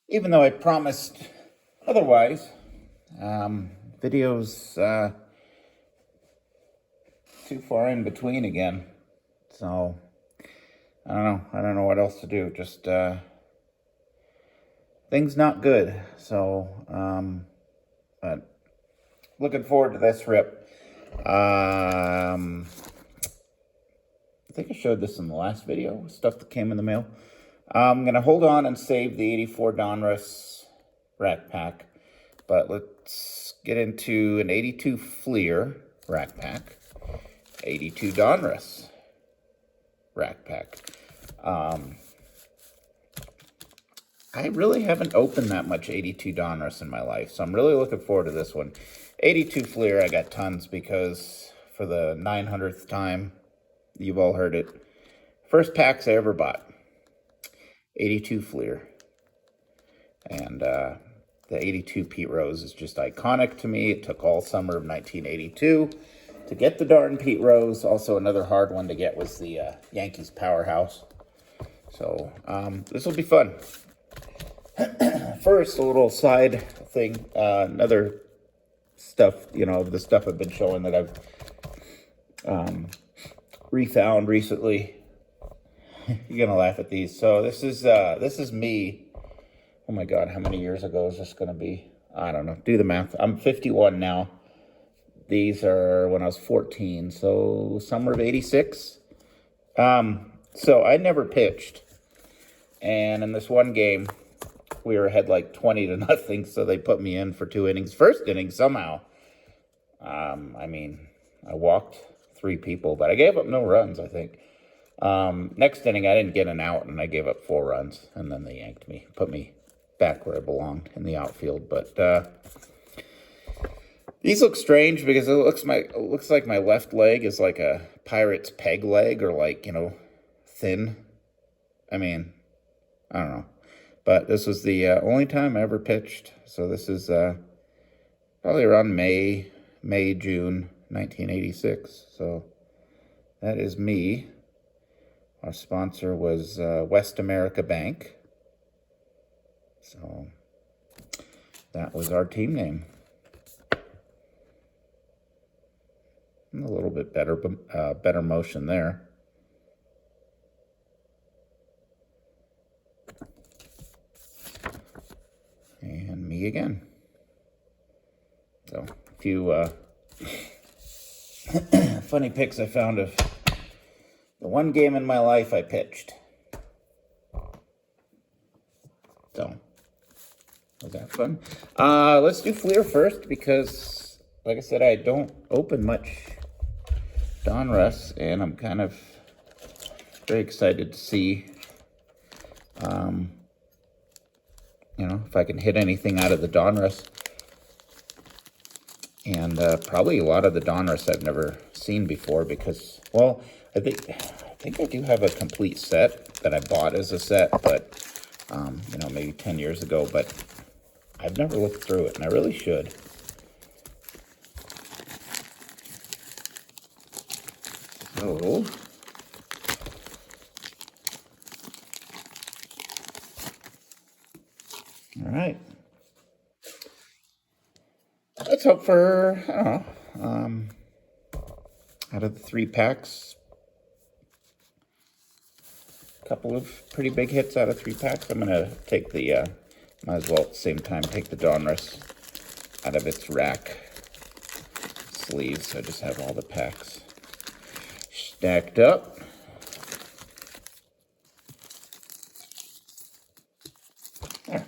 Even though I promised otherwise. Videos too far in between again. So, I don't know. I don't know what else to do. Just, things not good. So, but looking forward to this rip. I think I showed this in the last video, stuff that came in the mail. I'm going to hold on and save the 84 Donruss rack pack. But let's get into an 82 Fleer rack pack. 82 Donruss rack pack. I really haven't opened that much 82 Donruss in my life, so I'm really looking forward to this one. 82 Fleer, I got tons because for the 900th time, you've all heard it. First packs I ever bought. 82 Fleer. And the 82 Pete Rose is just iconic to me. It took all summer of 1982 to get the darn Pete Rose. Also, another hard one to get was the Yankees Powerhouse. So, this will be fun. First, a little side thing. Another stuff, the stuff I've been showing that I've refound recently. You're gonna laugh at these. So this is me. Oh my God, how many years ago is this gonna be? I don't know. Do the math. I'm 51 now. These are when I was 14, so summer of 86. So I never pitched. And in this one game, we were ahead like 20-0, so they put me in for 2 innings. First inning, somehow. I walked 3 people, but I gave up no runs, I think. Next inning, I didn't get an out, and I gave up 4 runs, and then they yanked me, put me back where I belonged in the outfield. But these look strange because it looks like my left leg is like a pirate's peg leg, or like, thin. I don't know. But this was the only time I ever pitched. So this is probably around May, June 1986. So that is me. Our sponsor was West America Bank. So that was our team name. A little bit better motion there. And me again. So a few funny pics I found of the one game in my life I pitched. So, was that fun? Let's do Fleer first because, like I said, I don't open much Donruss, and I'm kind of very excited to see, if I can hit anything out of the Donruss. And probably a lot of the Donruss I've never seen before because, well, I think I do have a complete set that I bought as a set, but, maybe 10 years ago, but I've never looked through it, and I really should. So, all right. Let's hope for, I don't know, out of the 3 packs, a couple of pretty big hits out of 3 packs. I'm going to take the, might as well at the same time take the Donruss out of its rack sleeves. So I just have all the packs stacked up. There.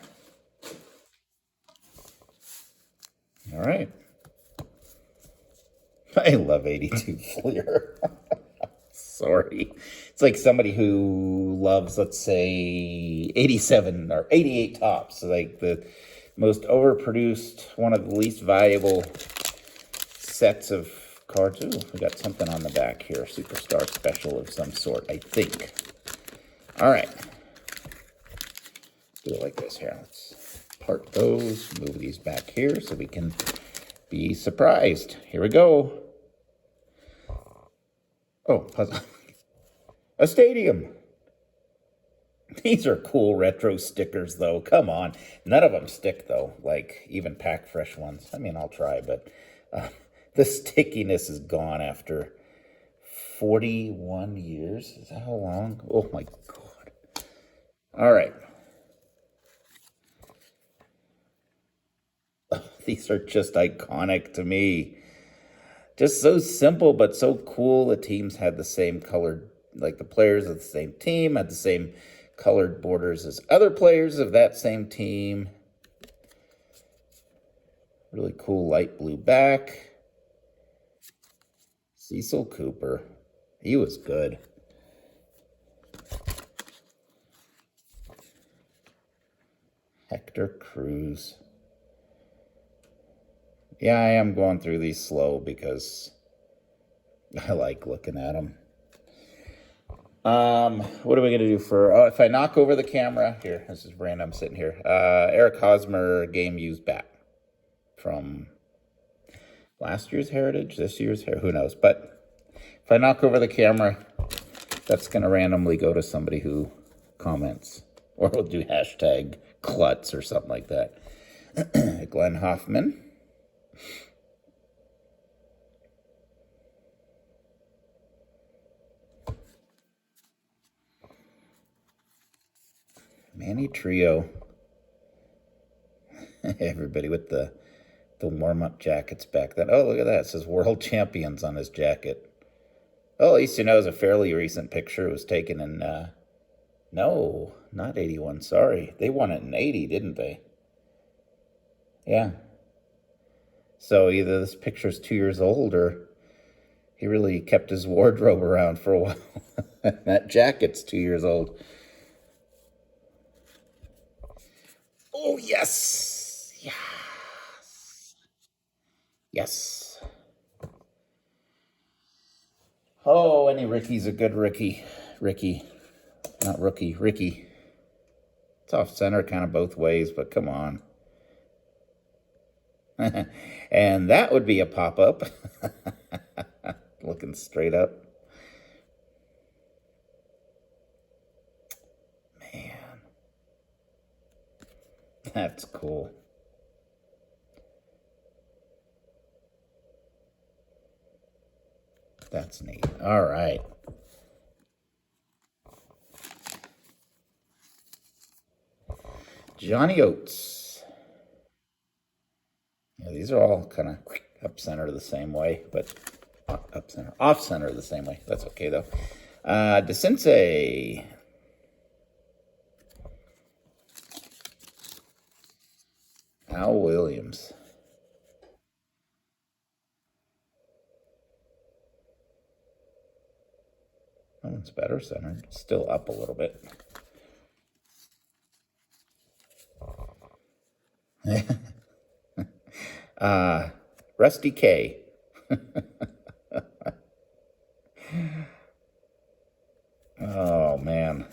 All right. I love 82 Fleer. Sorry. It's like somebody who loves, let's say, 87 or 88 Tops. Like the most overproduced, one of the least valuable sets of cards. Ooh, we got something on the back here. Superstar special of some sort, I think. All right. Do it like this here. Let's part those, move these back here so we can be surprised. Here we go. Oh, puzzle. A stadium. These are cool retro stickers, though. Come on. None of them stick, though, like even Pack Fresh ones. I mean, I'll try, but the stickiness is gone after 41 years. Is that how long? Oh, my God. All right. These are just iconic to me. Just so simple, but so cool. The teams had the same colored, like the players of the same team had the same colored borders as other players of that same team. Really cool light blue back. Cecil Cooper. He was good. Hector Cruz. Yeah, I am going through these slow because I like looking at them. What are we going to do for, oh, if I knock over the camera, here, this is random sitting here. Eric Hosmer game used bat from last year's Heritage, this year's Heritage, who knows. But if I knock over the camera, that's going to randomly go to somebody who comments. Or we'll do hashtag Klutz or something like that. Glenn Hoffman. Manny Trio. Everybody with the warm-up jackets back then. Oh, look at that. It says World Champions on his jacket. Oh, at least you know it's a fairly recent picture. It was taken in, no, not 81. Sorry. They won it in 80, didn't they? Yeah. So either this picture's 2 years old or he really kept his wardrobe around for a while. That jacket's 2 years old. Oh, yes. Yes. Yes. Oh, any Ricky's a good Ricky. Ricky. Not rookie. Ricky. It's off center kind of both ways, but come on. And that would be a pop-up. Looking straight up. Man. That's cool. That's neat. All right. Johnny Oates. Yeah, these are all kind of up center the same way, but up center, off center the same way. That's okay though. DeCince. Al Williams. That one's better centered. Still up a little bit. Rusty K. Oh, man.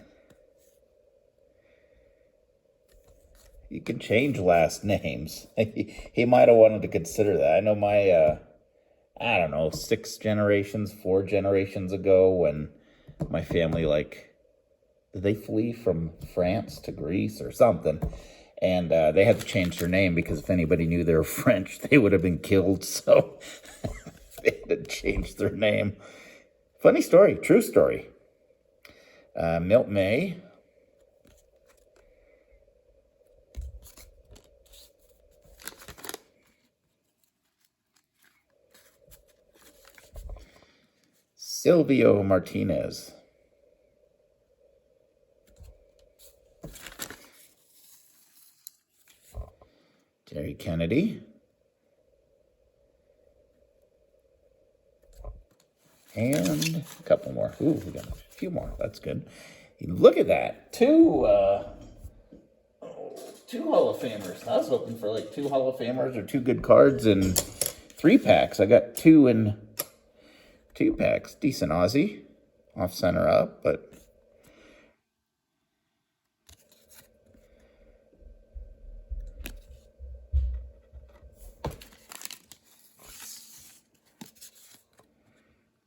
You can change last names. He might have wanted to consider that. I know my, I don't know, 4 generations ago when my family, like, did they flee from France to Greece or something? And they had to change their name because if anybody knew they were French, they would have been killed. So they had to change their name. Funny story, true story. Milt May. Silvio Martinez. Jerry Kennedy. And a couple more. Ooh, we got a few more. That's good. Look at that. Two Hall of Famers. I was hoping for like 2 Hall of Famers or 2 good cards and 3 packs. I got 2 in 2 packs. Decent Aussie. Off center up, but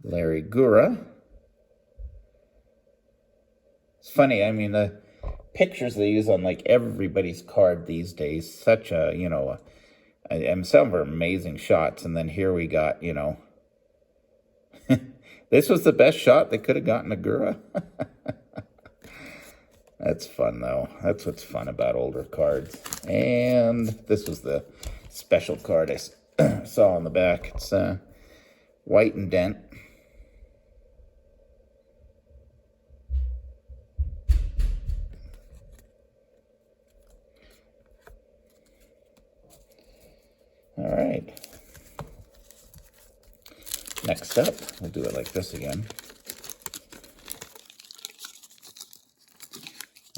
Larry Gura. It's funny, I mean, pictures they use on like everybody's card these days. Such a, and some are amazing shots. And then here we got, this was the best shot they could have gotten Agura. That's fun, though. That's what's fun about older cards. And this was the special card I saw on the back. It's white and dent. All right. Next up, we'll do it like this again.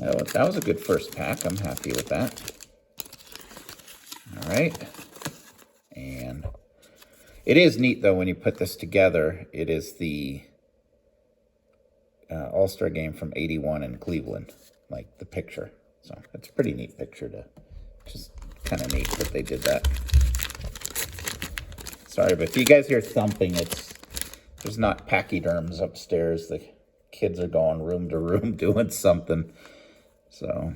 Oh, that was a good first pack. I'm happy with that. All right. And it is neat, though, when you put this together. It is the All-Star game from '81 in Cleveland, like the picture. So it's a pretty neat picture to just kind of neat that they did that. Sorry, but if you guys hear thumping, there's not pachyderms upstairs. The kids are going room to room doing something. So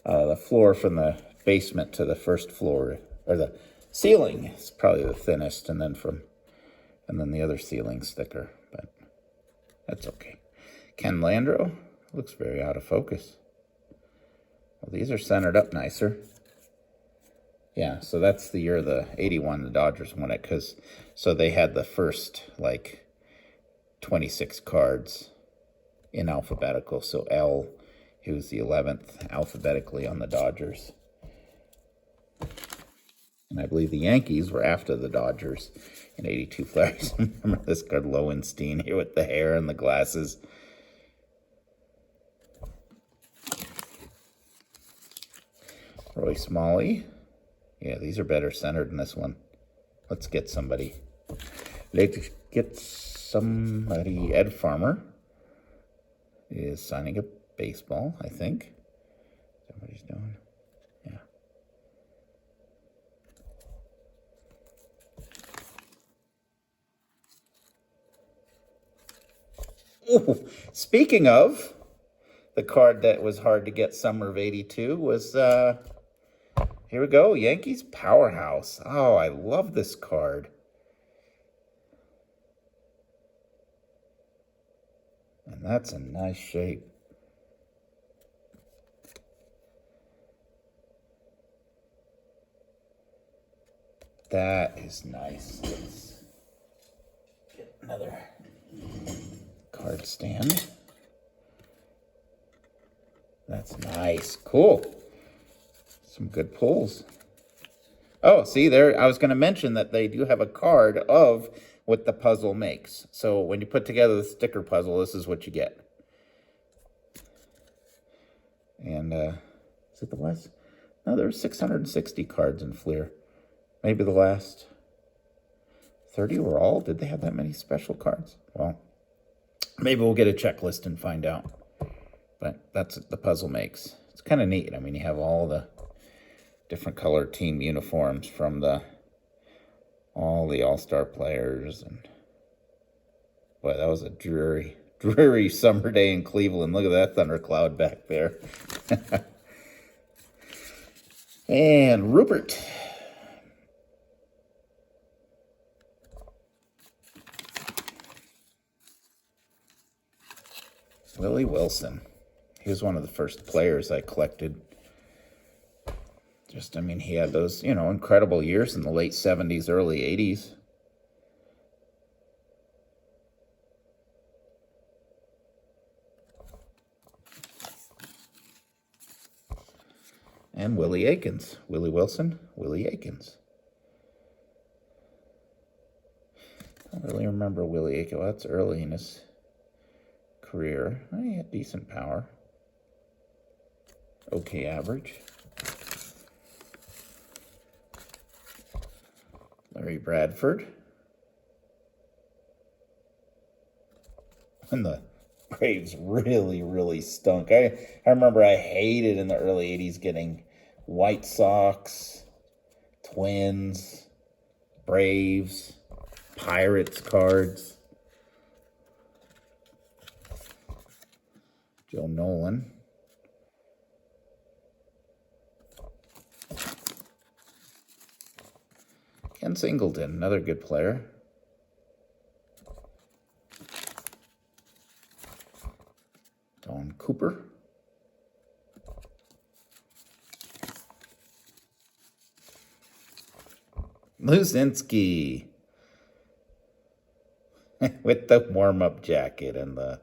the floor from the basement to the first floor, or the ceiling, is probably the thinnest, and then the other ceiling's thicker, but that's okay. Ken Landreau looks very out of focus. Well, these are centered up nicer. Yeah, so that's the year the '81 the Dodgers won it, so they had the first like 26 cards in alphabetical. So L, he was the 11th alphabetically on the Dodgers. And I believe the Yankees were after the Dodgers in '82 Flyers. Remember this card, Lowenstein here with the hair and the glasses. Roy Smalley. Yeah, these are better centered than this one. Let's get somebody. Let's get somebody. Ed Farmer is signing a baseball, I think. Is that what he's doing? Yeah. Oh, speaking of, the card that was hard to get summer of '82 was, here we go, Yankees Powerhouse. Oh, I love this card. And that's a nice shape. That is nice. Let's get another card stand. That's nice. Cool. Some good pulls. Oh, see there, I was going to mention that they do have a card of what the puzzle makes. So when you put together the sticker puzzle, this is what you get. And is it the last? No, there were 660 cards in Fleer. Maybe the last 30 were all? Did they have that many special cards? Well, maybe we'll get a checklist and find out. But that's what the puzzle makes. It's kind of neat. I mean, you have all the different color team uniforms from all the all-star players. And boy, that was a dreary summer day in Cleveland. Look at that thundercloud back there. And Rupert. Willie Wilson. He was one of the first players I collected. I mean, he had those, incredible years in the late 70s, early 80s. And Willie Aikens. Willie Wilson, Willie Aikens. I don't really remember Willie Aikens. Well, that's early in his career. He had decent power. Okay average. Larry Bradford. And the Braves really stunk. I remember I hated in the early 80s getting White Sox, Twins, Braves, Pirates cards. Joe Nolan. Ken Singleton, another good player. Don Cooper. Luzinski. With the warm-up jacket and the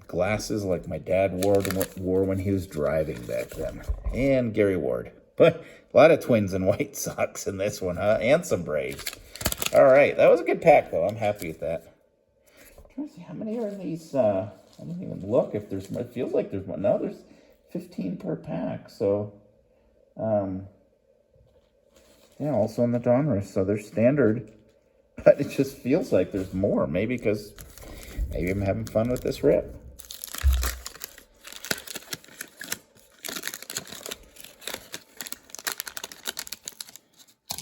glasses like my dad wore when he was driving back then. And Gary Ward. But a lot of Twins and White Sox in this one, huh? And some Braves. All right, that was a good pack, though. I'm happy with that. I'm trying to see how many are in these. I didn't even look if there's more. It feels like there's more. No, there's 15 per pack. So, yeah, also in the Donruss. So they're standard, but it just feels like there's more. Maybe because maybe I'm having fun with this rip.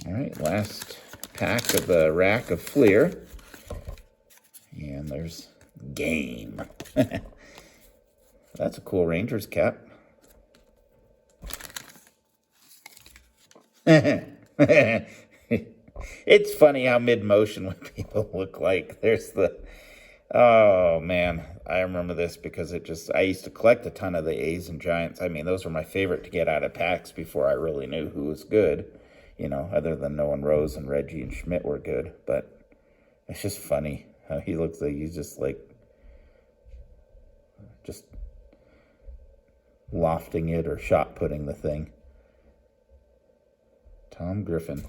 All right, last pack of the rack of Fleer. And there's Game. That's a cool Rangers cap. It's funny how mid-motion what people look like. There's the... Oh, man. I remember this because I used to collect a ton of the A's and Giants. I mean, those were my favorite to get out of packs before I really knew who was good. You know, other than knowing Rose and Reggie and Schmidt were good. But it's just funny how he looks like he's just lofting it or shot putting the thing. Tom Griffin.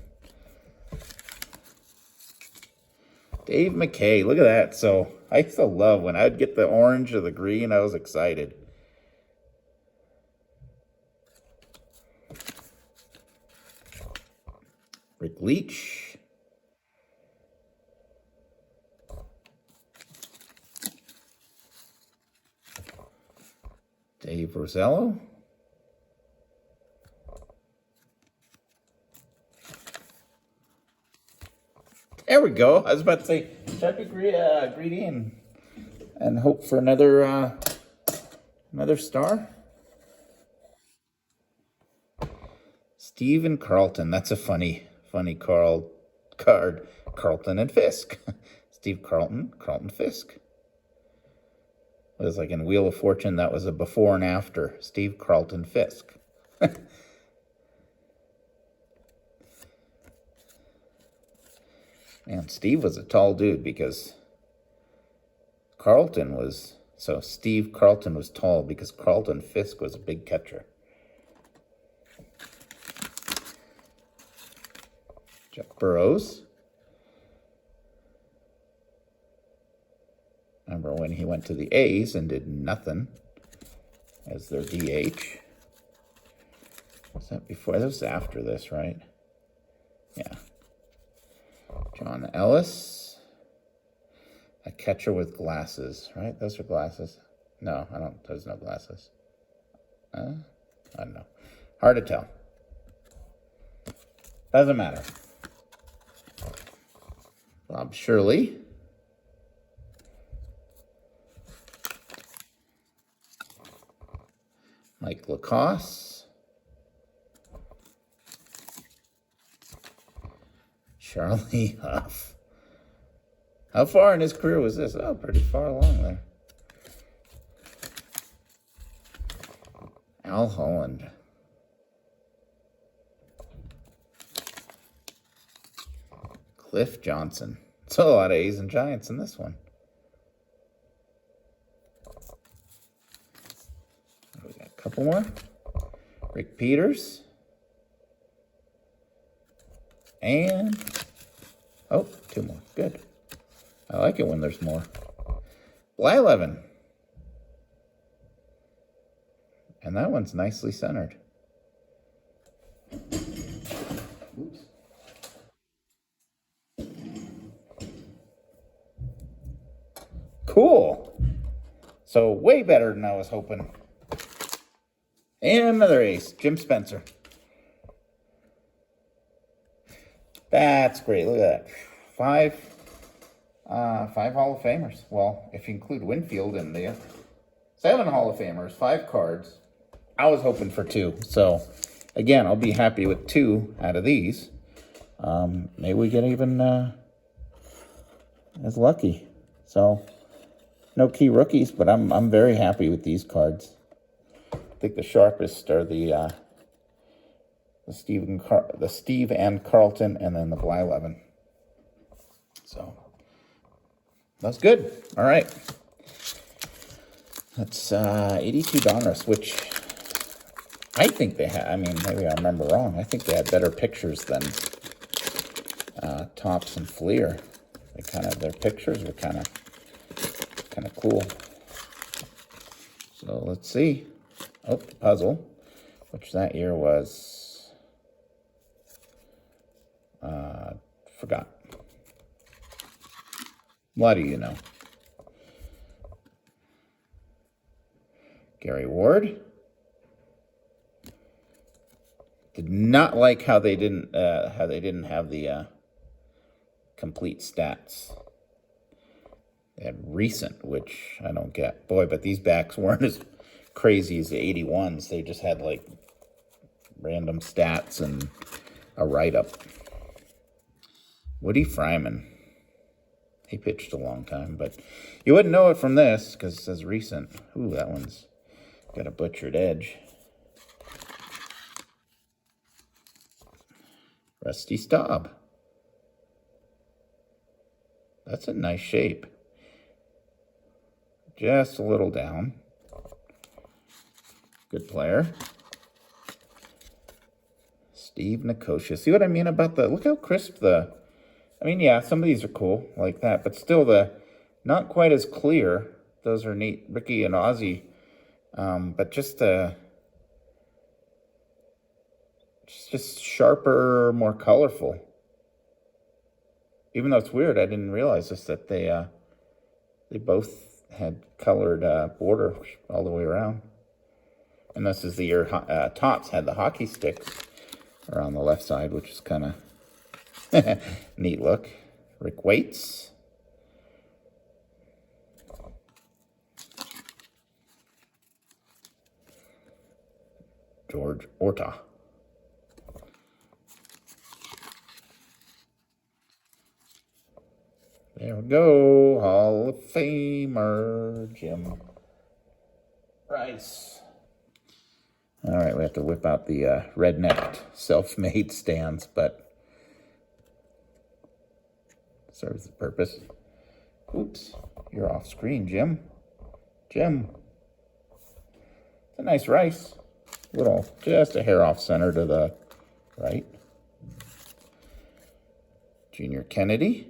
Dave McKay, look at that. So I used to love when I'd get the orange or the green, I was excited. Rick Leach. Dave Rosello. There we go. I was about to say, should I be greedy and hope for another star? Stephen Carlton. That's a funny card. Carlton and Fisk. Steve Carlton, Carlton Fisk. It was like in Wheel of Fortune, that was a before and after. Steve Carlton Fisk. Man, Steve was a tall dude because Steve Carlton was tall because Carlton Fisk was a big catcher. Jeff Burrows. Remember when he went to the A's and did nothing as their DH. Was that before? That was after this, right? Yeah. John Ellis. A catcher with glasses, right? Those are glasses. No, there's no glasses. I don't know. Hard to tell. Doesn't matter. Bob Shirley. Mike Lacoste. Charlie Huff. How far in his career was this? Oh, pretty far along there. Al Holland. Cliff Johnson. So a lot of A's and Giants in this one. We got a couple more. Rick Peters. And, oh, two more. Good. I like it when there's more. Blyleven. And that one's nicely centered. Oops. Cool. So way better than I was hoping. And another ace, Jim Spencer. That's great. Look at that. Five Hall of Famers. Well, if you include Winfield in there. 7 Hall of Famers, 5 cards. I was hoping for 2. So Again, I'll be happy with 2 out of these. Maybe we get even as lucky. So, no key rookies, but I'm very happy with these cards. I think the sharpest are the Steve and Carlton, and then the Blyleven. So that's good. All right. That's 82 Donruss, which I think they had. I mean, maybe I remember wrong. I think they had better pictures than Topps and Fleer. Their pictures were kind of cool. So let's see. Oh, the puzzle, which that year was forgot. What do you know? Gary Ward. Did not like how they didn't have the complete stats. They had recent, which I don't get. Boy, but these backs weren't as crazy as the 81s. They just had like random stats and a write-up. Woody Fryman. He pitched a long time, but you wouldn't know it from this because it says recent. Ooh, that one's got a butchered edge. Rusty Staub. That's a nice shape. Just a little down. Good player. Steve Nicosia. See what I mean about the... Look how crisp the... I mean, yeah, some of these are cool like that, but still not quite as clear. Those are neat. Ricky and Ozzy. But just sharper, more colorful. Even though it's weird, I didn't realize this, that they both had colored border all the way around. And this is the year Topps had the hockey sticks around the left side, which is kind of neat look. Rick Waits. George Orta. There we go. Hall of Famer Jim Rice. All right, we have to whip out the rednecked self-made stands, but serves the purpose. Oops, you're off screen, Jim. Jim. It's a nice Rice. Just a hair off center to the right. Junior Kennedy.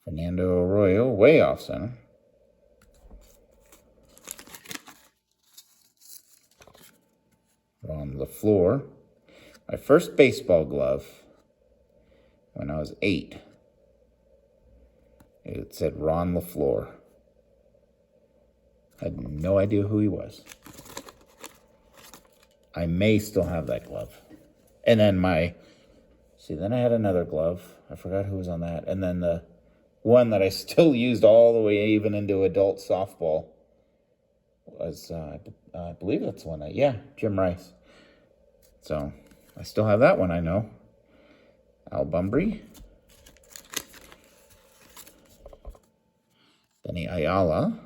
Fernando Arroyo, way off center. On the floor. My first baseball glove when I was 8. It said Ron LaFleur. I had no idea who he was. I may still have that glove. And then then I had another glove. I forgot who was on that. And then the one that I still used all the way even into adult softball was, I believe that's one. Jim Rice. So I still have that one, I know. Al Bunbury. Benny Ayala.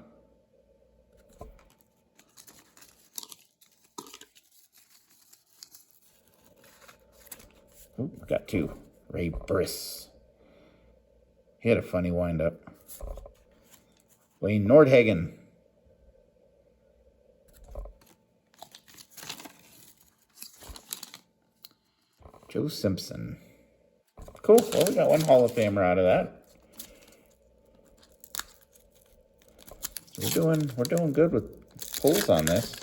Ooh, got 2. Ray Briss. He had a funny wind-up. Wayne Nordhagen. Joe Simpson. Cool. Well, we got one Hall of Famer out of that. So we're doing good with pulls on this.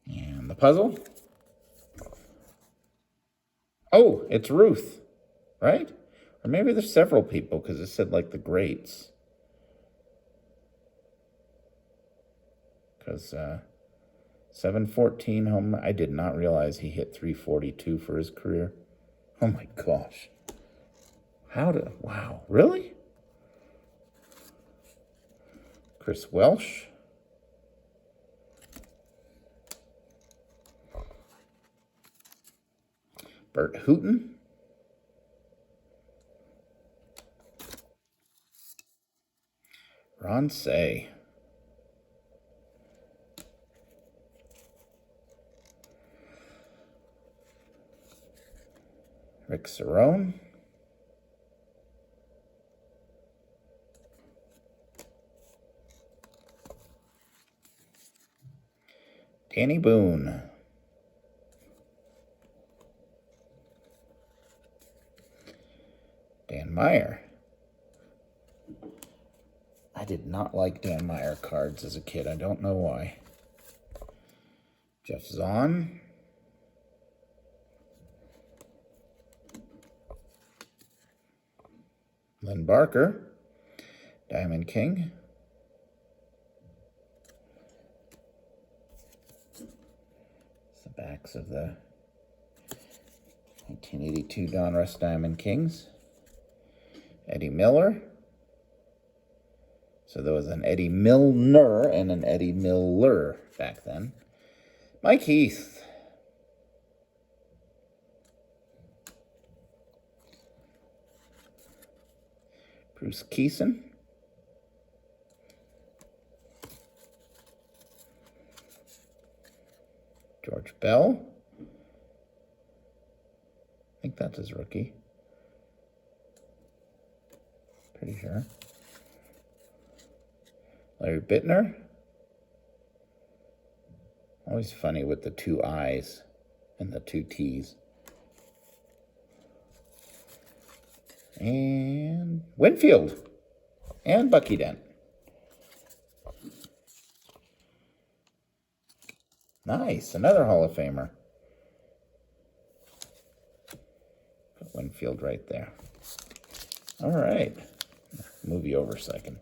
And the puzzle. Oh, it's Ruth, right? Or maybe there's several people because it said like the greats. Because 714 home, I did not realize he hit 342 for his career. Oh my gosh. Wow, really? Chris Welsh. Bert Hooton. Ron Say. Rick Cerrone. Danny Boone. Dan Meyer. I did not like Dan Meyer cards as a kid. I don't know why. Jeff Zahn. Lynn Barker. Diamond King. It's the backs of the 1982 Donruss Diamond Kings. Eddie Miller. So there was an Eddie Milner and an Eddie Miller back then. Mike Heath. Bruce Keeson. George Bell. I think that's his rookie. Pretty sure. Larry Bittner. Always funny with the two I's and the two T's. And Winfield. And Bucky Dent. Nice. Another Hall of Famer. Put Winfield right there. All right. Move you over so I can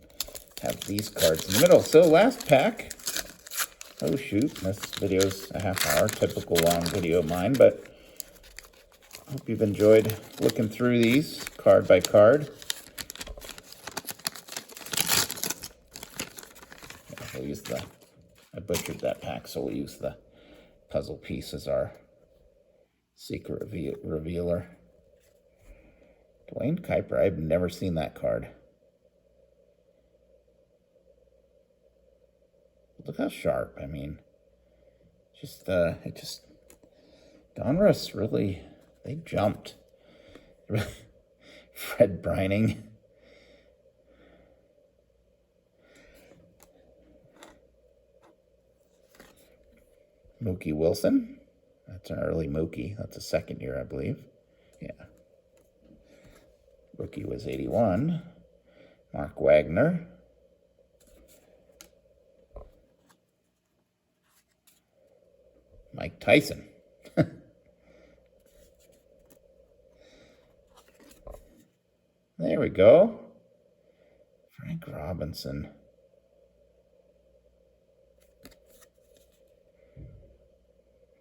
have these cards in the middle. So last pack. Oh shoot, this video's a half hour, typical long video of mine, but I hope you've enjoyed looking through these card by card. Yeah, we'll use I butchered that pack, so we'll use the puzzle piece as our secret revealer. Dwayne Kuiper, I've never seen that card. Look how sharp. I mean, Donruss really, they jumped. Fred Brining. Mookie Wilson. That's an early Mookie. That's a second year, I believe. Yeah. Rookie was 81. Mark Wagner. Mike Tyson. There we go. Frank Robinson.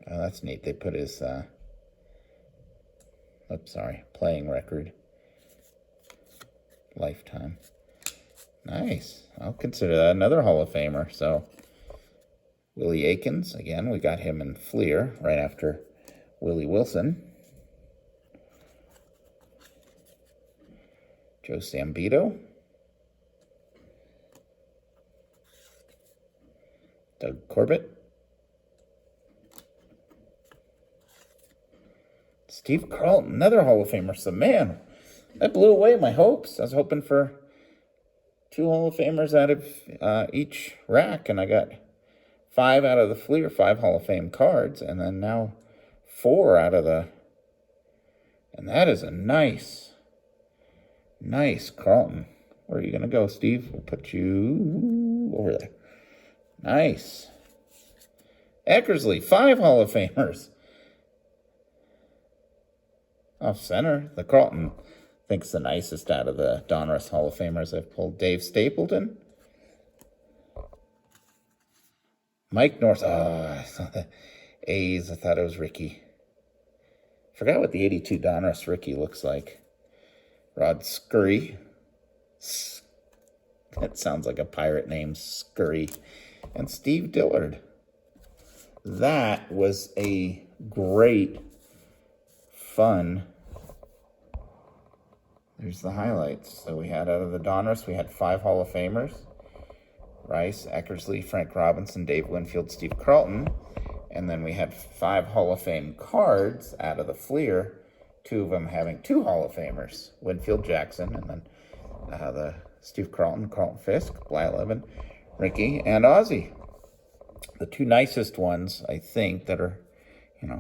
Oh, that's neat. They put his, playing record. Lifetime. Nice. I'll consider that another Hall of Famer. So, Willie Aikens, again, we got him in Fleer right after Willie Wilson. Joe Sambito. Doug Corbett. Steve Carlton, another Hall of Famer. So, man, that blew away my hopes. I was hoping for 2 Hall of Famers out of each rack, and I got 5 out of the Fleer, 5 Hall of Fame cards, and then now 4 out of the... And that is a nice Carlton. Where are you going to go, Steve? We'll put you over there. Nice. Eckersley, 5 Hall of Famers. Off center, the Carlton thinks the nicest out of the Donruss Hall of Famers I've pulled. Dave Stapleton. Mike North. Oh, I saw the A's. I thought it was Ricky. Forgot what the 82 Donruss Ricky looks like. Rod Scurry. That sounds like a pirate name, Scurry. And Steve Dillard. That was a great, fun. There's the highlights. So we had out of the Donruss, we had 5 Hall of Famers. Rice, Eckersley, Frank Robinson, Dave Winfield, Steve Carlton. And then we had 5 Hall of Fame cards out of the Fleer, 2 of them having 2 Hall of Famers, Winfield, Jackson, and then the Steve Carlton, Carlton Fisk, Blyleven, Ricky, and Ozzie. The 2 nicest ones, I think, that are,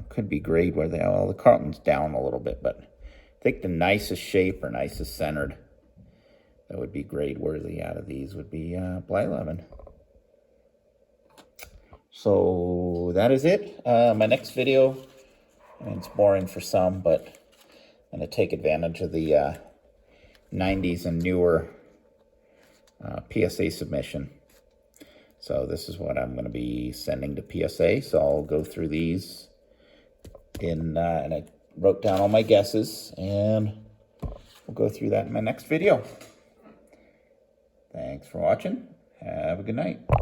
could be grade where they are. Well, the Carlton's down a little bit, but I think the nicest shape or nicest centered that would be grade worthy out of these would be Blyleven. So that is it. My next video, it's boring for some, but I'm going to take advantage of the 90s and newer PSA submission. So this is what I'm going to be sending to PSA. So I'll go through these and I wrote down all my guesses, and we'll go through that in my next video. Thanks for watching. Have a good night.